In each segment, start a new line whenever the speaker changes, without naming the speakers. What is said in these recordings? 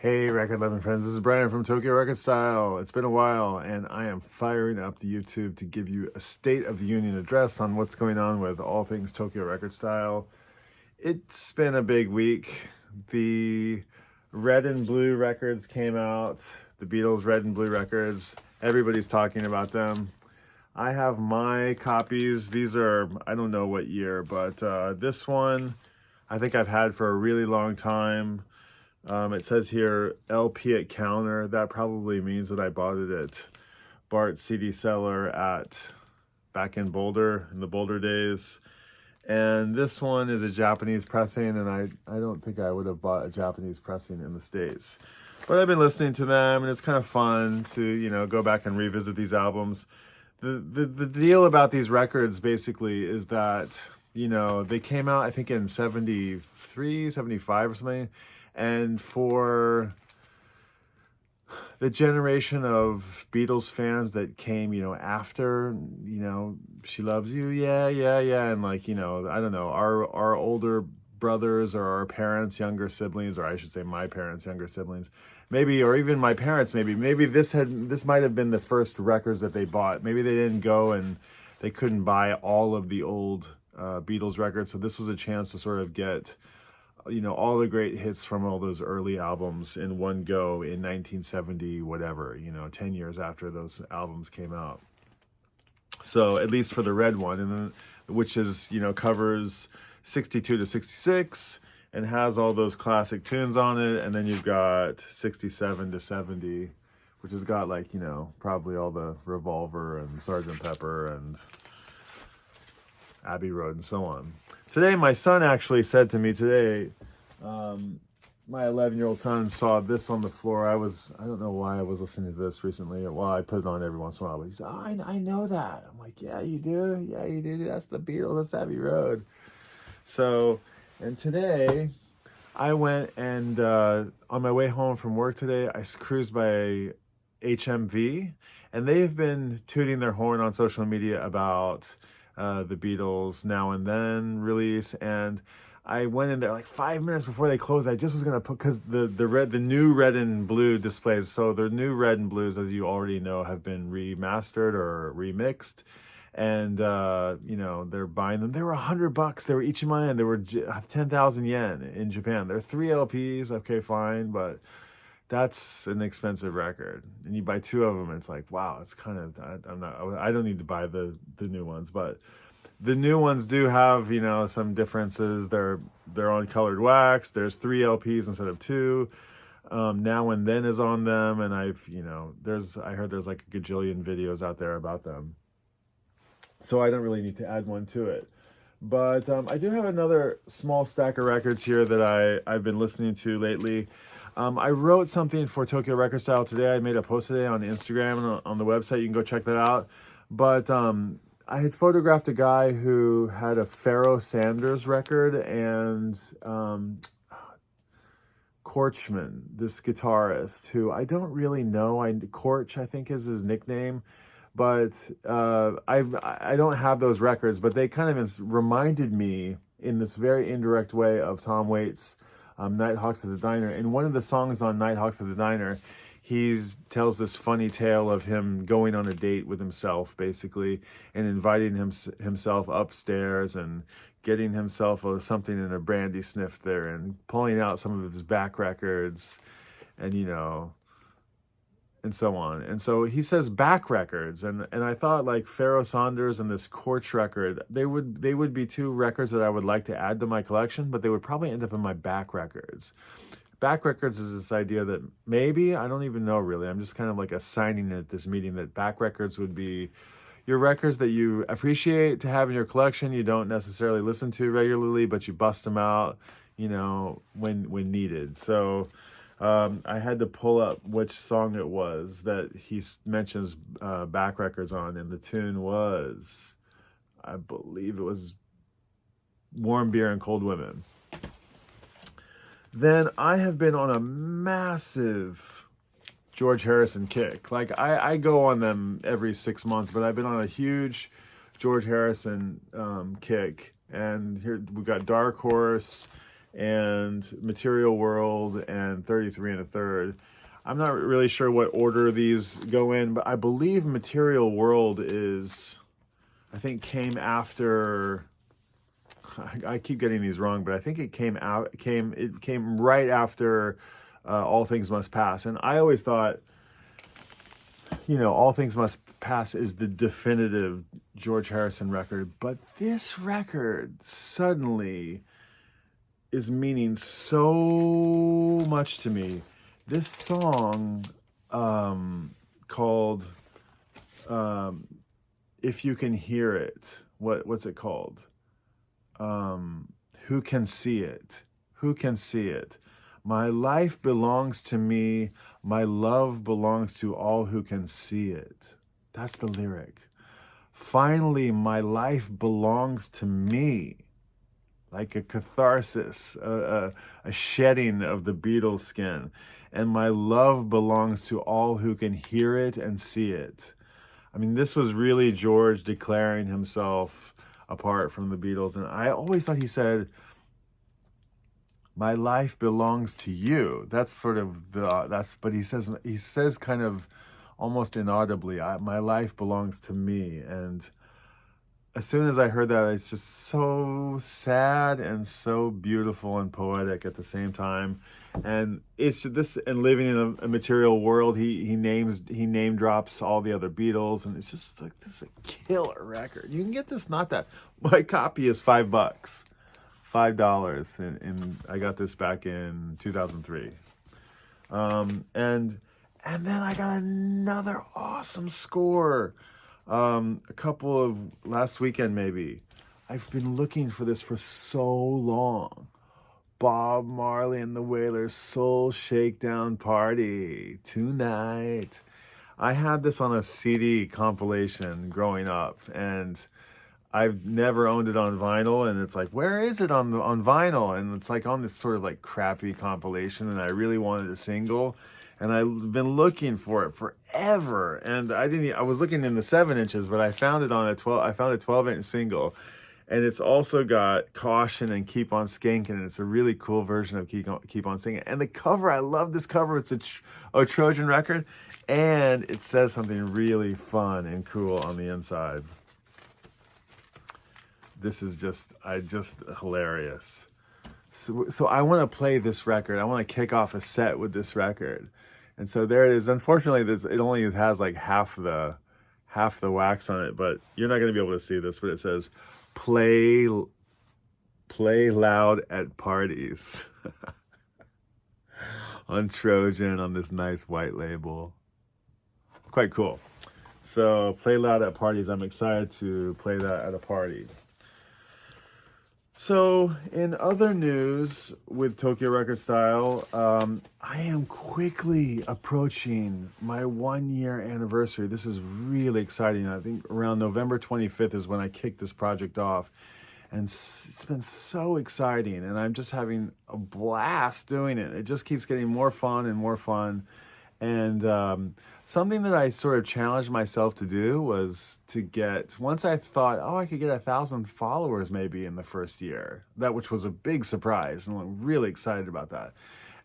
Hey, record loving friends, this is Brian from Tokyo Record Style. It's been a while, and I am firing up the YouTube to give you a State of the Union address on what's going on with all things Tokyo Record Style. It's been a big week. The Red and Blue records came out, the Beatles Red and Blue records. Everybody's talking about them. I have my copies. These are, I don't know what year, but this one I think I've had for a really long time. It says here LP at counter. That probably means that I bought it at Bart's CD seller back in Boulder, in the Boulder days. And this one is a Japanese pressing, and I don't think I would have bought a Japanese pressing in the States. But I've been listening to them, and it's kind of fun to, you know, go back and revisit these albums. The deal about these records basically is that, you know, they came out, I think, in 73, 75 or something. And for the generation of Beatles fans that came, you know, after, you know, She Loves You, yeah. And like, you know, I don't know, our older brothers or our parents' younger siblings, or I should say my parents' younger siblings, maybe, or even my parents, maybe this might have been the first records that they bought. Maybe they didn't go and they couldn't buy all of the old Beatles records. So this was a chance to sort of get, you know, all the great hits from all those early albums in one go in 1970, whatever, you know, 10 years after those albums came out. So at least for the red one, and then, which is, you know, covers 62 to 66 and has all those classic tunes on it. And then you've got 67 to 70, which has got, like, you know, probably all the Revolver and Sgt. Pepper and Abbey Road and so on. Today, my son actually said to me today, my 11-year-old son saw this on the floor. I don't know why I was listening to this recently. Well, I put it on every once in a while, but he said, oh, I know that. I'm like, yeah, you do? Yeah, you do. That's the Beatles. That's Abbey Road. So, and today, I went and on my way home from work today, I cruised by HMV, and they've been tooting their horn on social media about the Beatles Now and Then release, and I went in there like 5 minutes before they closed. I just was gonna put, because the new red and blue displays, so the new red and blues, as you already know, have been remastered or remixed, and you know, they're buying them. They were $100. They were each in my hand. They were 10,000 yen in Japan. They're 3 LPs. Okay, fine, but that's an expensive record, and you buy 2 of them, it's like, wow, it's kind of, I don't need to buy the new ones, but the new ones do have, you know, some differences. They're on colored wax. There's 3 LPs instead of 2. Now and Then is on them, and you know, I heard there's like a gajillion videos out there about them, so I don't really need to add one to it. But I do have another small stack of records here that I've been listening to lately. I wrote something for Tokyo Record Style today. I made a post today on Instagram and on the website. You can go check that out. But I had photographed a guy who had a Pharoah Sanders record, and Korchman, this guitarist, who I don't really know. Korch, I think, is his nickname. But I don't have those records, but they kind of reminded me in this very indirect way of Tom Waits' Nighthawks at the Diner. In one of the songs on Nighthawks at the Diner, he tells this funny tale of him going on a date with himself, basically, and inviting himself upstairs and getting himself something in a brandy sniff there and pulling out some of his back records and, you know, and so on. And so he says back records, and I thought, like, Pharoah Sanders and this Korch record, they would be 2 records that I would like to add to my collection, but they would probably end up in my back records. Back records is this idea that maybe, I don't even know really, I'm just kind of like assigning it at this meeting, that back records would be your records that you appreciate to have in your collection. You don't necessarily listen to regularly, but you bust them out, you know, when needed. So I had to pull up which song it was that he mentions back records on, and the tune was, I believe it was Warm Beer and Cold Women. Then I have been on a massive George Harrison kick. Like, I go on them every 6 months, but I've been on a huge George Harrison kick. And here we got Dark Horse and Material World and 33 1/3. I'm not really sure what order these go in, but I believe Material World is, I think, came after, I keep getting these wrong, but I think it came right after All Things Must Pass. And I always thought, you know, All Things Must Pass is the definitive George Harrison record, but this record suddenly is meaning so much to me. This song called If You Can Hear It, what's it called? Who Can See It? Who Can See It? My life belongs to me. My love belongs to all who can see it. That's the lyric. Finally, my life belongs to me. Like a catharsis, a shedding of the Beatles skin. And my love belongs to all who can hear it and see it. I mean, this was really George declaring himself apart from the Beatles. And I always thought he said, my life belongs to you. That's sort of but he says kind of almost inaudibly, my life belongs to me. And as soon as I heard that, it's just so sad and so beautiful and poetic at the same time. And it's this, and living in a material world, he name drops all the other Beatles, and it's just like, this is a killer record. You can get this, my copy is $5, and I got this back in 2003. And then I got another awesome score. A couple of last weekend, maybe. I've been looking for this for so long. Bob Marley and the Wailers Soul Shakedown Party tonight. I had this on a CD compilation growing up, and I've never owned it on vinyl, and it's like, where is it on vinyl? And it's like on this sort of like crappy compilation, and I really wanted a single. And I've been looking for it forever, and I was looking in the 7 inches, but I found it on a 12-inch single, and it's also got Caution and Keep on Skinking, and it's a really cool version of Keep on Singing. And the cover, I love this cover. It's a Trojan record, and it says something really fun and cool on the inside. This is just hilarious. So I want to play this record. I want to kick off a set with this record. And so there it is. Unfortunately, it only has like half the wax on it, but you're not going to be able to see this, but it says play loud at parties on Trojan, on this nice white label. It's quite cool. So play loud at parties. I'm excited to play that at a party. So, in other news with Tokyo Record Style, I am quickly approaching my 1-year anniversary. This is really exciting. I think around November 25th is when I kicked this project off. And it's been so exciting, and I'm just having a blast doing it. It just keeps getting more fun and more fun. And something that I sort of challenged myself to do was to get, once I thought, I could get 1,000 followers maybe in the first year, which was a big surprise, and I'm really excited about that.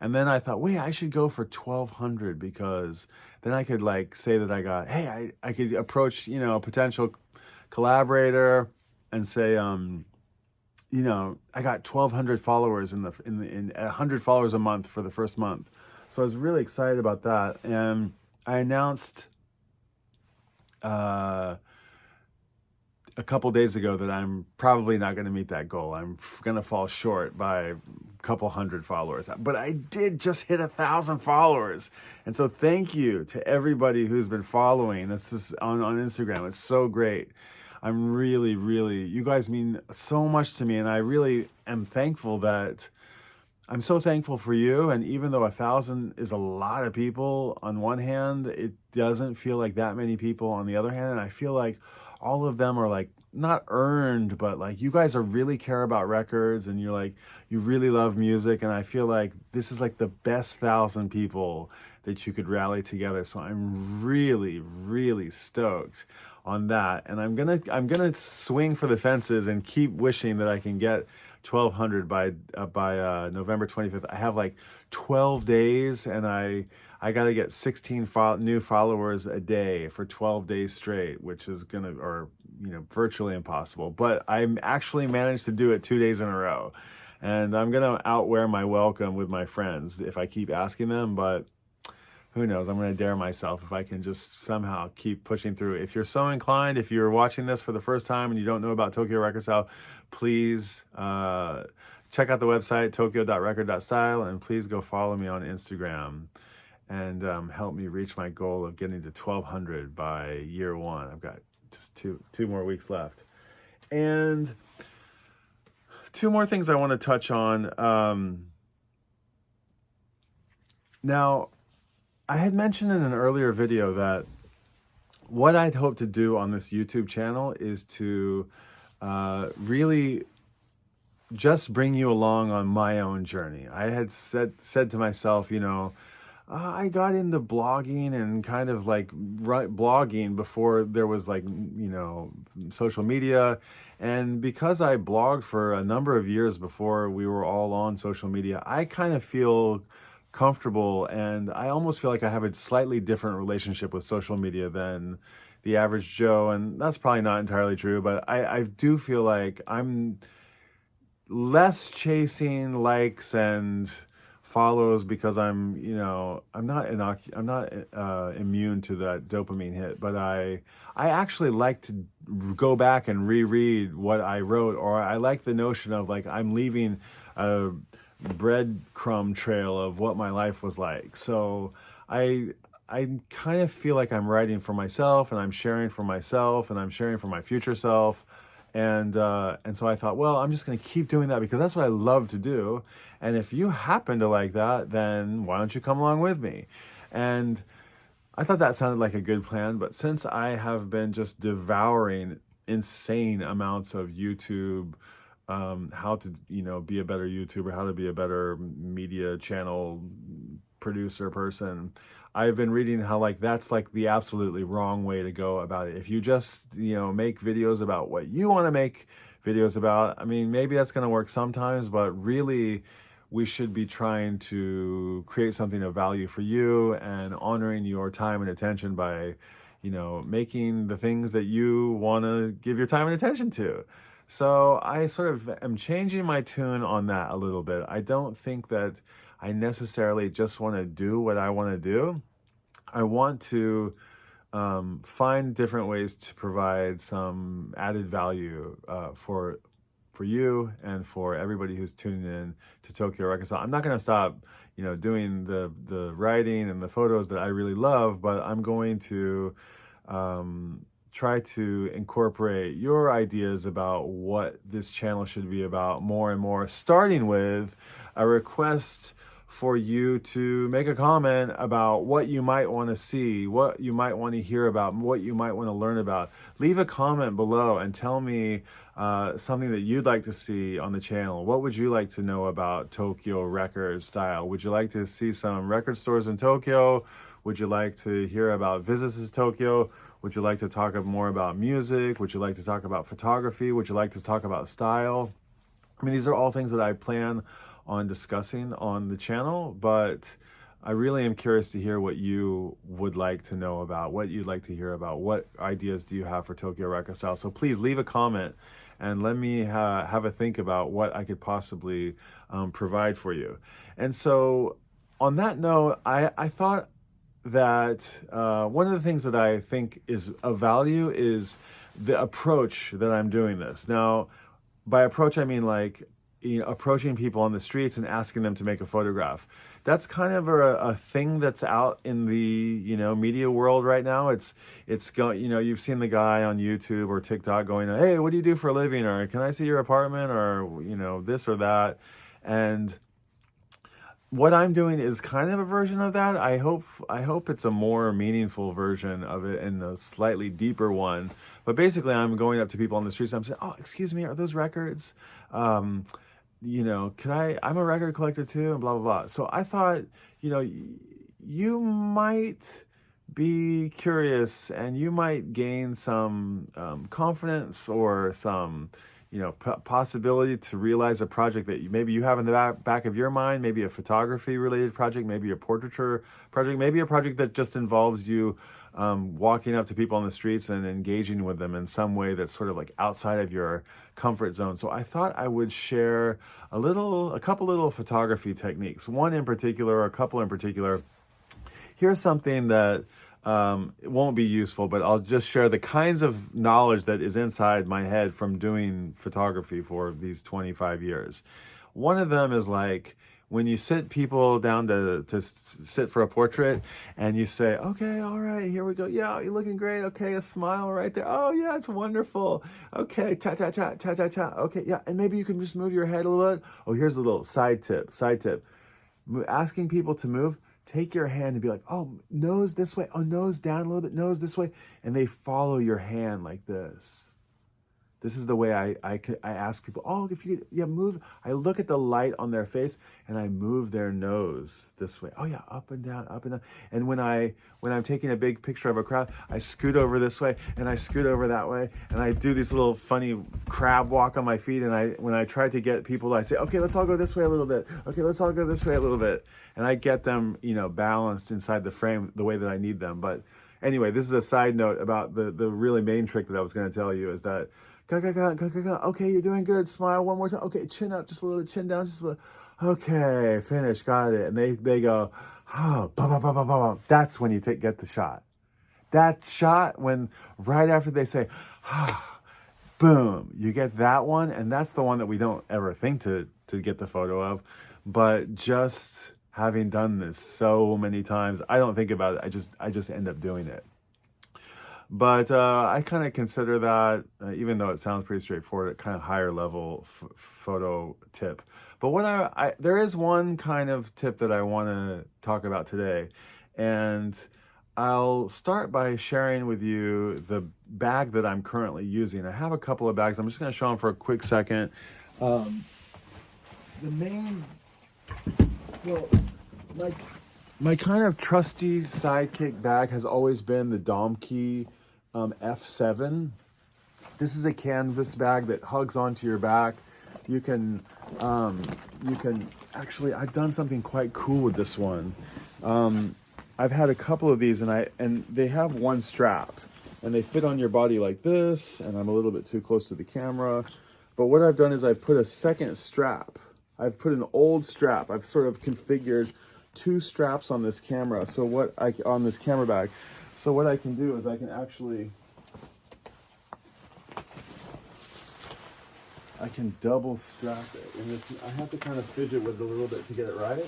And then I thought, wait, I should go for 1,200, because then I could like say that I could approach, a potential collaborator and say, I got 1,200 followers in 100 followers a month for the first month. So I was really excited about that. And I announced a couple days ago that I'm probably not going to meet that goal. I'm going to fall short by a couple hundred followers. But I did just hit 1,000 followers. And so thank you to everybody who's been following. This is on Instagram. It's so great. I'm really, really, you guys mean so much to me. And I really am thankful that, I'm so thankful for you. And even though 1,000 is a lot of people on one hand, it doesn't feel like that many people on the other hand. And I feel like all of them are like, not earned, but like you guys are really care about records, and you're like, you really love music. And I feel like this is like the best 1,000 people that you could rally together. So I'm really, really stoked on that. And I'm gonna swing for the fences and keep wishing that I can get 1,200 by November 25th. I have like 12 days, and I got to get 16 new followers a day for 12 days straight, which is virtually impossible. But I actually managed to do it 2 days in a row, and I'm gonna outwear my welcome with my friends if I keep asking them, but who knows? I'm going to dare myself if I can just somehow keep pushing through. If you're so inclined, if you're watching this for the first time and you don't know about Tokyo Record Style, please check out the website, tokyo.record.style, and please go follow me on Instagram and help me reach my goal of getting to 1,200 by year one. I've got just two more weeks left. And two more things I want to touch on. Now, I had mentioned in an earlier video that what I'd hope to do on this YouTube channel is to really just bring you along on my own journey. I had said to myself, I got into blogging and kind of like blogging before there was like, social media. And because I blogged for a number of years before we were all on social media, I kind of feel comfortable, and I almost feel like I have a slightly different relationship with social media than the average Joe, and that's probably not entirely true, but I do feel like I'm less chasing likes and follows because I'm not immune to that dopamine hit, but I actually like to go back and reread what I wrote, or I like the notion of like I'm leaving a breadcrumb trail of what my life was like. So I kind of feel like I'm writing for myself, and I'm sharing for myself, and I'm sharing for my future self. And so I thought, well, I'm just going to keep doing that because that's what I love to do. And if you happen to like that, then why don't you come along with me? And I thought that sounded like a good plan. But since I have been just devouring insane amounts of YouTube, how to, be a better YouTuber, how to be a better media channel producer person, I've been reading how like that's like the absolutely wrong way to go about it. If you just, make videos about what you want to make videos about, I mean, maybe that's going to work sometimes, but really we should be trying to create something of value for you and honoring your time and attention by, making the things that you want to give your time and attention to. So I sort of am changing my tune on that a little bit. I don't think that I necessarily just want to do what I want to do. I want to find different ways to provide some added value for you and for everybody who's tuning in to Tokyo Record Style. I'm not going to stop, doing the writing and the photos that I really love, but I'm going to try to incorporate your ideas about what this channel should be about more and more, starting with a request for you to make a comment about what you might want to see, what you might want to hear about, what you might want to learn about. Leave a comment below and tell me something that you'd like to see on the channel. What would you like to know about Tokyo Record Style? Would you like to see some record stores in Tokyo? Would you like to hear about visits to Tokyo? Would you like to talk more about music? Would you like to talk about photography? Would you like to talk about style? I mean, these are all things that I plan on discussing on the channel, but I really am curious to hear what you would like to know about, what you'd like to hear about, what ideas do you have for Tokyo Record Style. So please leave a comment and let me have a think about what I could possibly provide for you. And so on that note, I thought that one of the things that I think is of value is the approach that I'm doing this. Now, by approach, I mean like, approaching people on the streets and asking them to make a photograph. That's kind of a thing that's out in the, media world right now. It's you've seen the guy on YouTube or TikTok going, hey, what do you do for a living? Or can I see your apartment? Or, this or that. And what I'm doing is kind of a version of that. I hope it's a more meaningful version of it and a slightly deeper one. But basically, I'm going up to people on the streets and I'm saying, oh, excuse me, are those records? I'm a record collector too, and blah, blah, blah. So I thought, you might be curious and you might gain some confidence or some, possibility to realize a project that maybe you have in the back of your mind, maybe a photography related project, maybe a portraiture project, maybe a project that just involves you walking up to people on the streets and engaging with them in some way that's sort of like outside of your comfort zone. So I thought I would share a couple little photography techniques, one in particular, or a couple in particular. Here's something that it won't be useful, but I'll just share the kinds of knowledge that is inside my head from doing photography for these 25 years. One of them is like, when you sit people down to sit for a portrait and you say, okay, all right, here we go. Yeah, you're looking great. Okay, a smile right there. Oh yeah, it's wonderful. Okay, ta ta ta ta ta ta. Okay, yeah, and maybe you can just move your head a little bit. Oh, here's a little side tip. Asking people to move, take your hand and be like, oh, nose this way. Oh, nose down a little bit, nose this way. And they follow your hand like this. This is the way I ask people, oh, if you could, yeah, move. I look at the light on their face and I move their nose this way. Oh yeah, up and down, up and down. And when I'm taking a big picture of a crowd, I scoot over this way and I scoot over that way. And I do this little funny crab walk on my feet. And when I try to get people, I say, okay, let's all go this way a little bit. Okay, let's all go this way a little bit. And I get them, balanced inside the frame the way that I need them. But anyway, this is a side note about the really main trick that I was going to tell you, is that okay, you're doing good. Smile one more time. Okay, chin up, just a little, chin down, just a little. Okay, finish, got it. And they go, oh, bah, bah, bah, bah, bah. That's when you get the shot. That shot, when right after they say, boom, you get that one, and that's the one that we don't ever think to get the photo of. But just having done this so many times, I don't think about it. I just end up doing it. But I kind of consider that, even though it sounds pretty straightforward, a kind of higher level photo tip. But what there is one kind of tip that I want to talk about today. And I'll start by sharing with you the bag that I'm currently using. I have a couple of bags. I'm just going to show them for a quick second. The main, well, my kind of trusty sidekick bag has always been the DOMKE F-7. This is a canvas bag that hugs onto your back. You can actually, I've done something quite cool with this one. I've had a couple of these, and they have one strap, and they fit on your body like this. And I'm a little bit too close to the camera, but what I've done is I've put a second strap. I've put an old strap. I've sort of configured two straps on this camera. On this camera bag. So what I can do is I can double strap it. And I have to kind of fidget with it a little bit to get it right.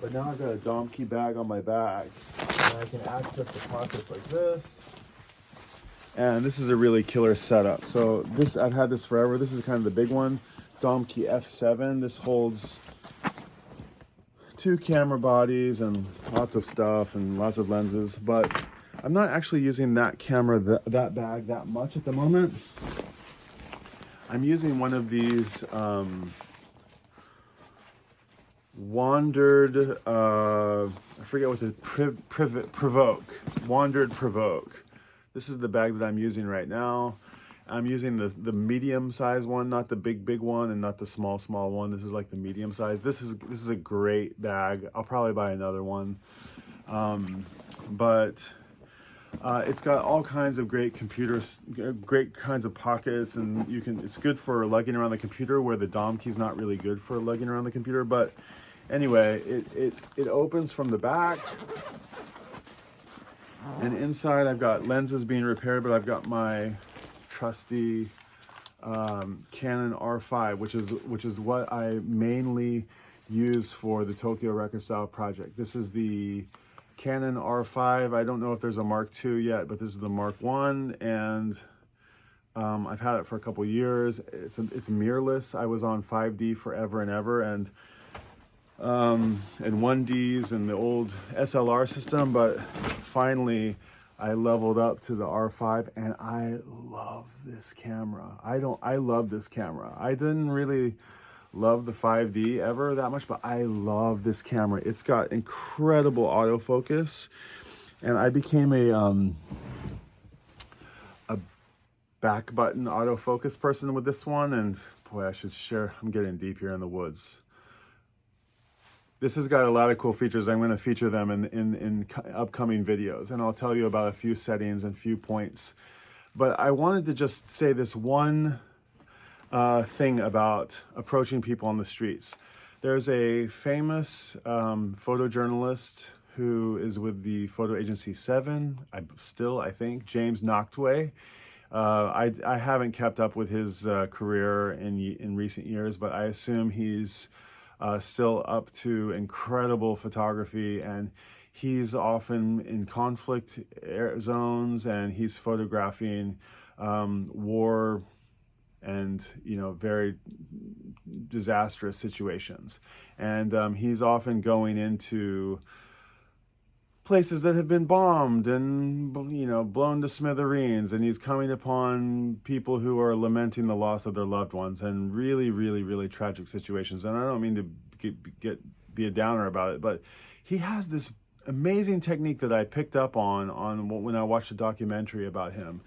But now I've got a DOMKE bag on my back, and I can access the pockets like this. And this is a really killer setup. So I've had this forever. This is kind of the big one, DOMKE F-7. This holds 2 camera bodies and lots of stuff and lots of lenses, but I'm not actually using that camera, that bag that much at the moment. I'm using one of these WANDRD, I forget what the WANDRD Provoke. This is the bag that I'm using right now. I'm using the medium size one, not the big one, and not the small one. This is like the medium size. This is a great bag. I'll probably buy another one. But it's got all kinds of great great kinds of pockets, and it's good for lugging around the computer, where the DOMKE's not really good for lugging around the computer. But anyway, it opens from the back. And inside I've got lenses being repaired, but I've got my trusty Canon R5, which is what I mainly use for the Tokyo Record Style project. This is the Canon R5. I don't know if there's a Mark II yet, but this is the Mark I, and I've had it for a couple years. It's mirrorless. I was on 5D forever and ever, and 1Ds and the old SLR system, but finally I leveled up to the R5, and I love this camera. I love this camera. I didn't really love the 5D ever that much, but I love this camera. It's got incredible autofocus, and I became a back button autofocus person with this one, and boy, I should share, I'm getting deep here in the woods. This has got a lot of cool features. I'm going to feature them in upcoming videos, and I'll tell you about a few settings and few points. But I wanted to just say this one thing about approaching people on the streets. There's a famous photojournalist who is with the photo agency 7, I think, James Noctway. I haven't kept up with his career in recent years, but I assume he's still up to incredible photography, and he's often in conflict zones, and he's photographing war and, you know, very disastrous situations. And he's often going into places that have been bombed and, you know, blown to smithereens, and he's coming upon people who are lamenting the loss of their loved ones, and really, really, really tragic situations. And I don't mean to be a downer about it, but he has this amazing technique that I picked up on when I watched a documentary about him.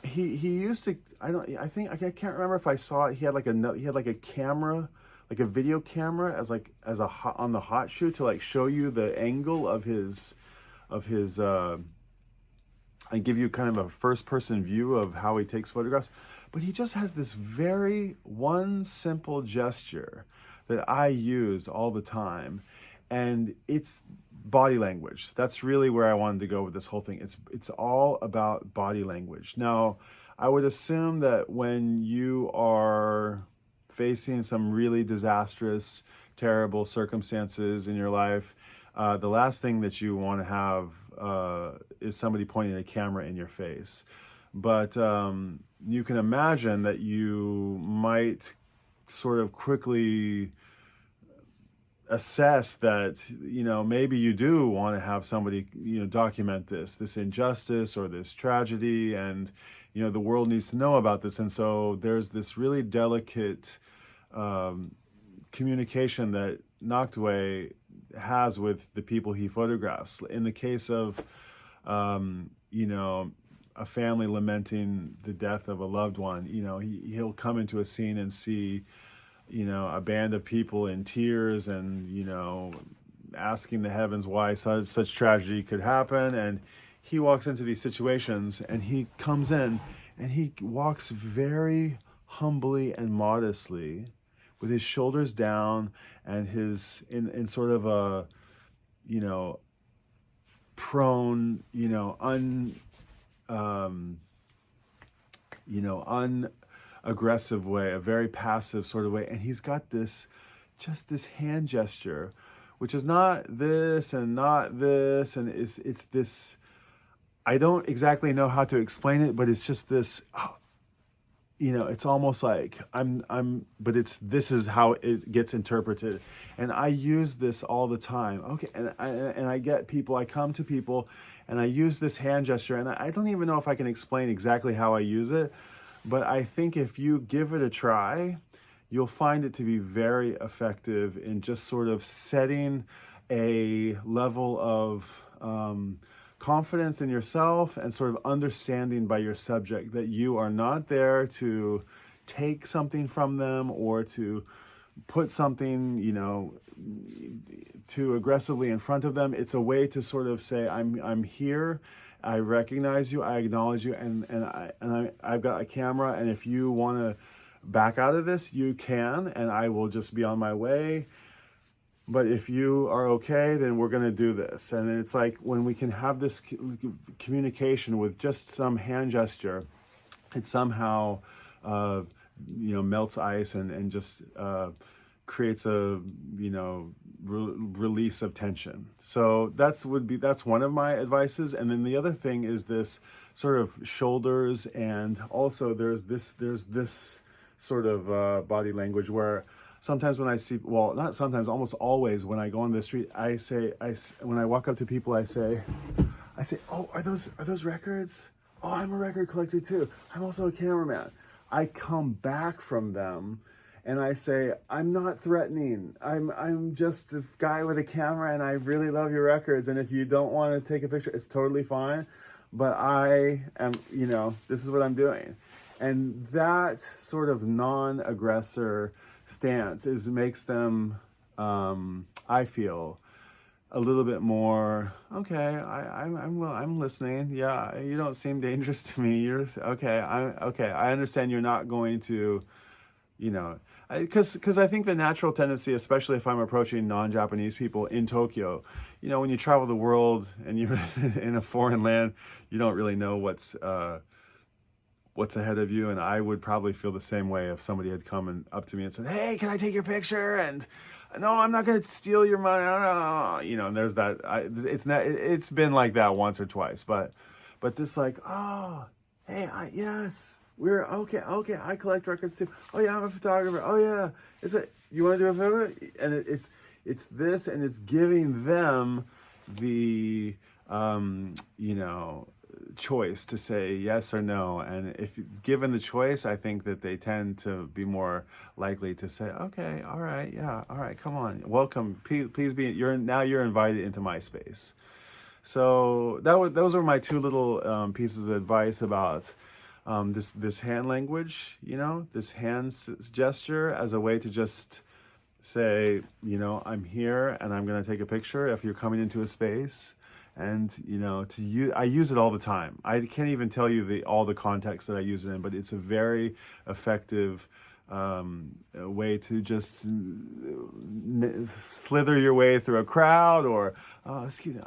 He used to, I can't remember if I saw it. He had like a camera, like a video camera on the hot shoe to like show you the angle of his and give you kind of a first person view of how he takes photographs. But he just has this one simple gesture that I use all the time, and it's body language. That's really where I wanted to go with this whole thing. It's all about body language. Now, I would assume that when you are facing some really disastrous, terrible circumstances in your life, the last thing that you want to have is somebody pointing a camera in your face. But you can imagine that you might sort of quickly assess that, you know, maybe you do want to have somebody, you know, document this injustice or this tragedy, and, you know, the world needs to know about this. And so there's this really delicate communication that Noctway has with the people he photographs. In the case of, you know, a family lamenting the death of a loved one, you know, he'll come into a scene and see, you know, a band of people in tears and, you know, asking the heavens why such tragedy could happen. And he walks into these situations, and he comes in and he walks very humbly and modestly with his shoulders down and his in sort of a, you know, prone, you know, unaggressive way, a very passive sort of way. And he's got this hand gesture, which is not this and not this, and it's this, I don't exactly know how to explain it, but it's just this, you know, it's almost like but this is how it gets interpreted. And I use this all the time. Okay, and I come to people and I use this hand gesture, and I don't even know if I can explain exactly how I use it, but I think if you give it a try, you'll find it to be very effective in just sort of setting a level of confidence in yourself, and sort of understanding by your subject that you are not there to take something from them or to put something, you know, too aggressively in front of them. It's a way to sort of say, I'm here, I recognize you, I acknowledge you, and I've got a camera, and if you want to back out of this, you can, and I will just be on my way. But if you are okay, then we're going to do this. And it's like when we can have this communication with just some hand gesture, it somehow, you know, melts ice and just creates a, you know, release of tension. So that's one of my advices. And then the other thing is this sort of shoulders, and also there's this sort of body language where sometimes when I see, well, not sometimes, almost always when I go on the street, when I walk up to people, I say, oh, are those records? Oh, I'm a record collector too. I'm also a cameraman. I come back from them and I say, I'm not threatening. I'm just a guy with a camera, and I really love your records. And if you don't want to take a picture, it's totally fine. but I am, you know, this is what I'm doing. And that sort of non-aggressor stance makes them, I feel, a little bit more, okay, I'm listening. Yeah, you don't seem dangerous to me. You're okay. I understand you're not going to, you know, because I think the natural tendency, especially if I'm approaching non-Japanese people in Tokyo, you know, when you travel the world and you're in a foreign land, you don't really know what's ahead of you. And I would probably feel the same way if somebody had come up to me and said, hey, can I take your picture? And no, I'm not going to steal your money. You know, and there's that. It's been like that once or twice, but this like, oh, hey, yes, we're okay. I collect records too. Oh yeah, I'm a photographer. Oh yeah, you want to do a photo? And it's this, and it's giving them the you know, choice to say yes or no. And if given the choice, I think that they tend to be more likely to say, okay, all right, yeah, all right, come on, welcome, please be, you're invited into my space. So those were my two little pieces of advice about this hand language, you know, this hand gesture as a way to just say, you know, I'm here and I'm going to take a picture if you're coming into a space. And, you know, I use it all the time. I can't even tell you all the context that I use it in, but it's a very effective way to just slither your way through a crowd, or, excuse me,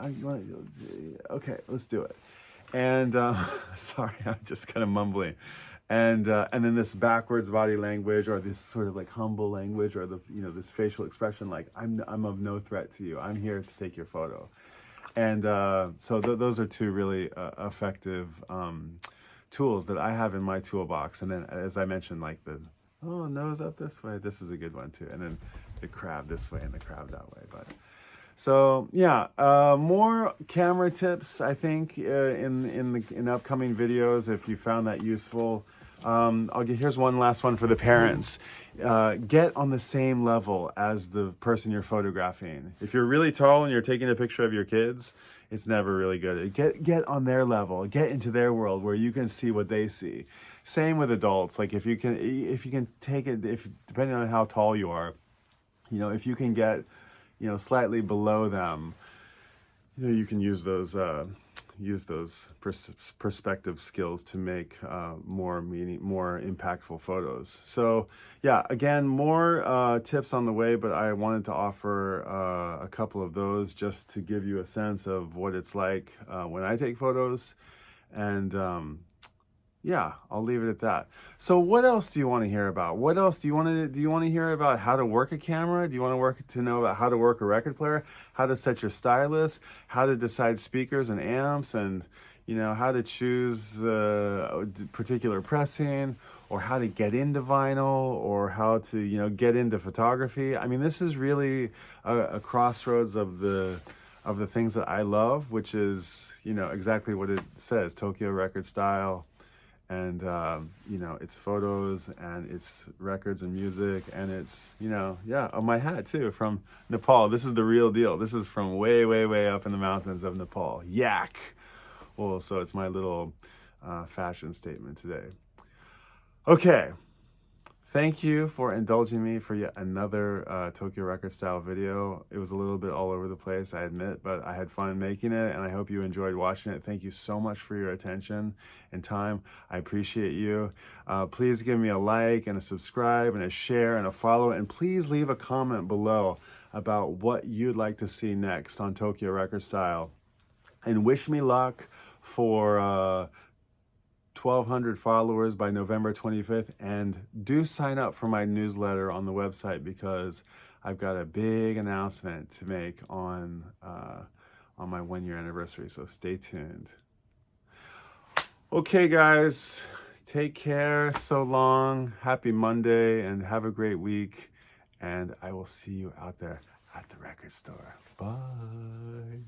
okay, let's do it. And sorry, I'm just kind of mumbling. And then this backwards body language, or this sort of like humble language, or this facial expression, like I'm of no threat to you. I'm here to take your photo. And so those are two really effective tools that I have in my toolbox. And then, as I mentioned, like nose up this way, this is a good one too. And then the crab this way and the crab that way. But so yeah, more camera tips, I think, in upcoming videos, if you found that useful. Here's one last one for the parents. Get on the same level as the person you're photographing. If you're really tall and you're taking a picture of your kids, it's never really good. Get on their level, get into their world where you can see what they see. Same with adults. Like if you can take it, depending on how tall you are, you know, if you can get, you know, slightly below them, you know, you can use those perspective skills to make more impactful photos. So yeah, again, more tips on the way, but I wanted to offer a couple of those just to give you a sense of what it's like when I take photos. And yeah, I'll leave it at that. So what else do you want to hear about? What else do you want to hear about? How to work a camera? Do you want to know about how to work a record player? How to set your stylus? How to decide speakers and amps? And, you know, how to choose particular pressing? Or how to get into vinyl? Or how to, you know, get into photography? I mean, this is really a crossroads of the things that I love, which is, you know, exactly what it says, Tokyo Record Style. And, you know, it's photos and it's records and music, and it's, you know, yeah, on my hat too, from Nepal. This is the real deal. This is from way, way, way up in the mountains of Nepal. Yak! Well, so it's my little fashion statement today. Okay. Thank you for indulging me for yet another Tokyo Record Style video. It was a little bit all over the place, I admit, but I had fun making it, and I hope you enjoyed watching it. Thank you so much for your attention and time. I appreciate you. Please give me a like and a subscribe and a share and a follow, and please leave a comment below about what you'd like to see next on Tokyo Record Style. And wish me luck for 1,200 followers by November 25th, and do sign up for my newsletter on the website, because I've got a big announcement to make on my 1-year anniversary, so stay tuned. Okay guys, take care, so long, happy Monday, and have a great week, and I will see you out there at the record store. Bye.